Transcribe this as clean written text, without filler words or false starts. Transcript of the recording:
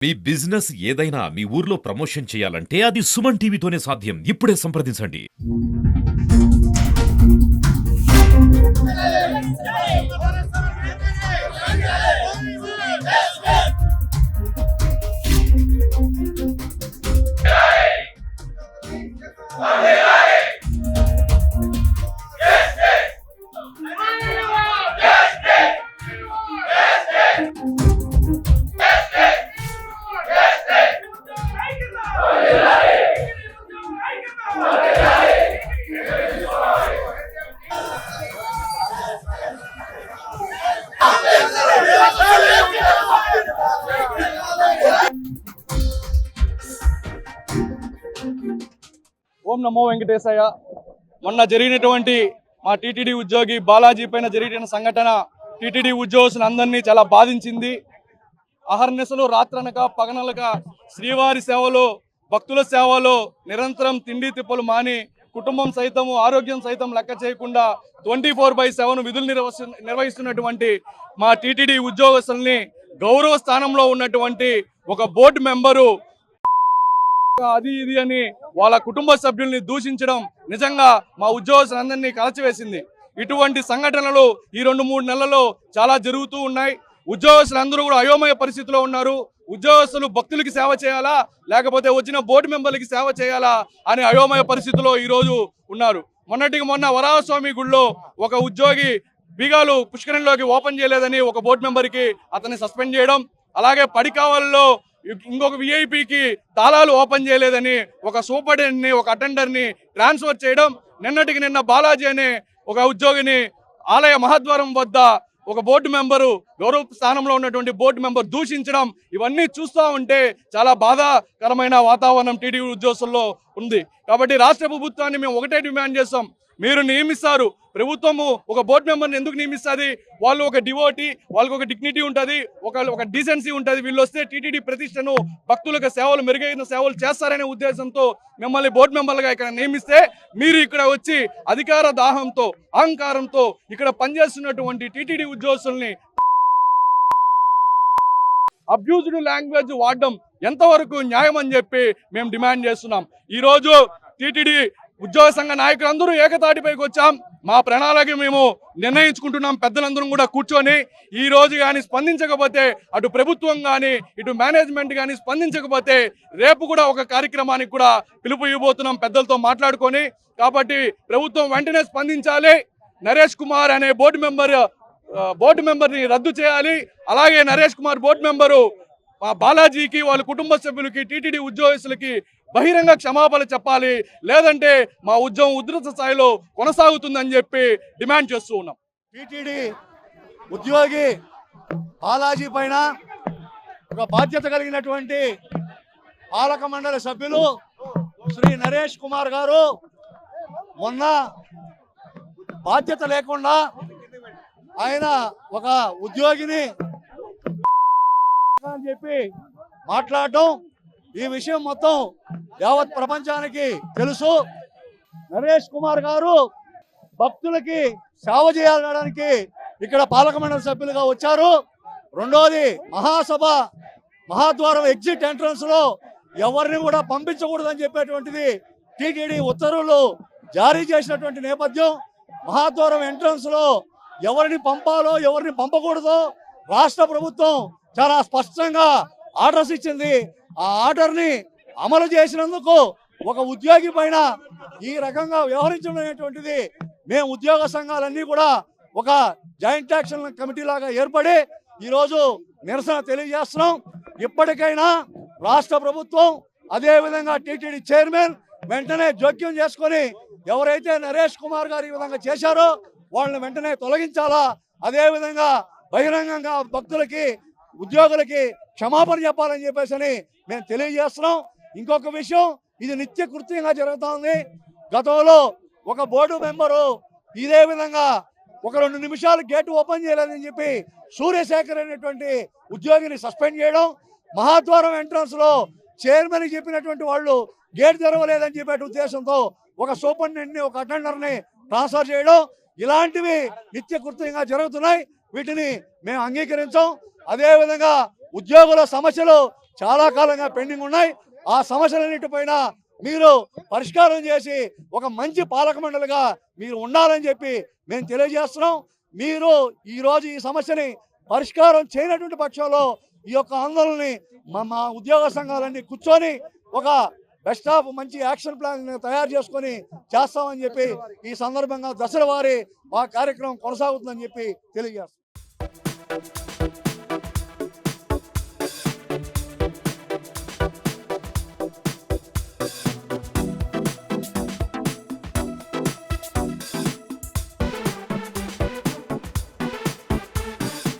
మీ business ఏదైనా మీ ఊర్లో promotion చేయాలంటే అది సుమన్ టీవీతోనే సాధ్యం. ఇప్పుడే సంప్రదించండి. ఓం నమో వెంకటేశయ్య. మొన్న జరిగినటువంటి మా టీటీడీ ఉద్యోగి బాలాజీ పైన జరిగిన సంఘటన టీటీడీ ఉద్యోగులను అందరినీ చాలా బాధించింది. అహర్నిశలు రాత్రనక పగనలక శ్రీవారి సేవలో భక్తుల సేవలో నిరంతరం తిండి తిప్పలు మాని కుటుంబం సైతము ఆరోగ్యం సైతం లెక్క చేయకుండా 24/7 విధులు నిర్వహిస్తున్నటువంటి మా టీటీడీ ఉద్యోగస్తుల్ని గౌరవ స్థానంలో ఉన్నటువంటి ఒక బోర్డు మెంబరు అది ఇది అని వాళ్ళ కుటుంబ సభ్యుల్ని దూషించడం నిజంగా మా ఉద్యోగస్తులందరినీ కలచివేసింది. ఇటువంటి సంఘటనలు ఈ 2-3 నెలల్లో చాలా జరుగుతూ ఉన్నాయి. ఉద్యోగస్తులందరూ కూడా అయోమయ పరిస్థితిలో ఉన్నారు. ఉద్యోగస్తులు భక్తులకి సేవ చేయాలా లేకపోతే వచ్చిన బోర్డు మెంబర్లకి సేవ చేయాలా అనే అయోమయ పరిస్థితిలో ఈరోజు ఉన్నారు. మొన్నటికి మొన్న వరాహస్వామి గుడిలో ఒక ఉద్యోగి బీగాలు పుష్కరంలోకి ఓపెన్ చేయలేదని ఒక బోర్డు మెంబర్కి అతన్ని సస్పెండ్ చేయడం, అలాగే పడికావల్లో ఇంకొక విఐపికి తాళాలు ఓపెన్ చేయలేదని ఒక సూపరింటెండెంట్ని ఒక అటెండర్ని ట్రాన్స్ఫర్ చేయడం, నిన్నటికి నిన్న బాలాజీ అనే ఒక ఉద్యోగిని ఆలయ మహాద్వారం వద్ద ఒక బోర్డు మెంబరు గౌరవ స్థానంలో ఉన్నటువంటి బోర్డు మెంబర్ దూషించడం, ఇవన్నీ చూస్తూ ఉంటే చాలా బాధాకరమైన వాతావరణం టీడీ ఉద్యోగస్తుల్లో ఉంది. కాబట్టి రాష్ట్ర ప్రభుత్వాన్ని మేము ఒకటే డిమాండ్ చేస్తాం, మీరు నియమిస్తారు, ప్రభుత్వము ఒక బోర్డు మెంబర్ని ఎందుకు నియమిస్తుంది? వాళ్ళు ఒక డివోటీ, వాళ్ళకి ఒక డిగ్నిటీ ఉంటుంది, ఒక డీసెన్సీ ఉంటుంది. వీళ్ళు వస్తే టీటీడీ ప్రతిష్టను భక్తులకు సేవలు మెరుగైన సేవలు చేస్తారనే ఉద్దేశంతో మిమ్మల్ని బోర్డు మెంబర్లుగా ఇక్కడ నియమిస్తే మీరు ఇక్కడ వచ్చి అధికార దాహంతో అహంకారంతో ఇక్కడ పనిచేస్తున్నటువంటి టీటీడీ ఉద్యోగస్తుల్ని అబ్యూజ్డ్ లాంగ్వేజ్ వాడడం ఎంతవరకు న్యాయం అని చెప్పి మేము డిమాండ్ చేస్తున్నాం. ఈరోజు టీటీడీ ఉద్యోగ సంఘ నాయకులందరూ ఏకతాటిపైకి వచ్చాం. మా ప్రణాళిక మేము నిర్ణయించుకుంటున్నాం. పెద్దలందరం కూడా కూర్చొని ఈ రోజు కానీ స్పందించకపోతే అటు ప్రభుత్వం కానీ ఇటు మేనేజ్మెంట్ కానీ స్పందించకపోతే రేపు కూడా ఒక కార్యక్రమానికి కూడా పిలుపు ఇవ్వబోతున్నాం పెద్దలతో మాట్లాడుకొని. కాబట్టి ప్రభుత్వం వెంటనే స్పందించాలి. నరేష్ కుమార్ అనే బోర్డు మెంబర్ని రద్దు చేయాలి. అలాగే నరేష్ కుమార్ బోర్డు మెంబరు మా బాలాజీకి వాళ్ళ కుటుంబ సభ్యులకి టీటీడీ ఉద్యోగస్తులకి బహిరంగ క్షమాపణ చెప్పాలి, లేదంటే మా ఉద్యమం ఉధృత స్థాయిలో కొనసాగుతుందని చెప్పి డిమాండ్ చేస్తూ ఉన్నాం. టీటీడీ ఉద్యోగి బాలాజీ పైన ఒక బాధ్యత కలిగినటువంటి పాలక మండలి సభ్యులు శ్రీ నరేష్ కుమార్ గారు మొన్న బాధ్యత లేకుండా ఆయన ఒక ఉద్యోగిని అని చెప్పి మాట్లాడటం, ఈ విషయం మొత్తం యావత్ ప్రపంచానికి తెలుసు. నరేష్ కుమార్ గారు భక్తులకి సేవ చేయడానికి ఇక్కడ పాలక మండలి సభ్యులుగా వచ్చారు. రెండోది మహాసభ మహాద్వారం ఎగ్జిట్ ఎంట్రన్స్ లో ఎవరిని కూడా పంపించకూడదని చెప్పేటువంటిది టీటీడీ ఉత్తర్వులు జారీ చేసినటువంటి నేపథ్యం. మహాద్వారం ఎంట్రన్స్ లో ఎవరిని పంపాలో ఎవరిని పంపకూడదో రాష్ట్ర ప్రభుత్వం చాలా స్పష్టంగా ఆర్డర్స్ ఇచ్చింది. ఆ ఆర్డర్ని అమలు చేసినందుకు ఒక ఉద్యోగి పైన ఈ రకంగా వ్యవహరించడం అనేటువంటిది మేము ఉద్యోగ సంఘాలన్నీ కూడా ఒక జాయింట్ యాక్షన్ కమిటీ లాగా ఏర్పడి ఈరోజు నిరసన తెలియజేస్తున్నాం. ఇప్పటికైనా రాష్ట్ర ప్రభుత్వం అదేవిధంగా టీటీడీ చైర్మన్ వెంటనే జోక్యం చేసుకొని ఎవరైతే నరేష్ కుమార్ గారు ఈ విధంగా చేశారో వాళ్ళని వెంటనే తొలగించాలా, అదేవిధంగా బహిరంగంగా భక్తులకి ఉద్యోగులకి క్షమాపణ చెప్పాలని చెప్పేసి మేము తెలియజేస్తున్నాం. ఇంకొక విషయం, ఇది నిత్య కృత్యంగా జరుగుతోంది. గతంలో ఒక బోర్డు మెంబరు ఇదే విధంగా ఒక 2 నిమిషాలు గేటు ఓపెన్ చేయలేదని చెప్పి సూర్యశేఖర్ అనేటువంటి ఉద్యోగిని సస్పెండ్ చేయడం, మహాద్వారం ఎంట్రన్స్ లో చైర్మన్ చెప్పినటువంటి వాళ్ళు గేట్ తెరవలేదని చెప్పే ఉద్దేశంతో ఒక సూపరింటెండెంట్ని ఒక అటెండర్ని ట్రాన్స్ఫర్ చేయడం, ఇలాంటివి నిత్య కృత్యంగా జరుగుతున్నాయి. వీటిని మేము అంగీకరించాం. అదేవిధంగా ఉద్యోగుల సమస్యలు చాలా కాలంగా పెండింగ్ ఉన్నాయి. ఆ సమస్యలన్నిటిపైన మీరు పరిష్కారం చేసి ఒక మంచి పాలక మండలిగా మీరు ఉండాలని చెప్పి మేము తెలియజేస్తున్నాం. మీరు ఈరోజు ఈ సమస్యని పరిష్కారం చేయనటువంటి పక్షంలో ఈ యొక్క ఆందోళనని మా ఉద్యోగ సంఘాలన్నీ కూర్చొని ఒక బెస్ట్ ఆఫ్ మంచి యాక్షన్ ప్లాన్ తయారు చేసుకొని చేస్తామని చెప్పి ఈ సందర్భంగా దశల వారీ మా కార్యక్రమం కొనసాగుతుందని చెప్పి తెలియజేస్తాం.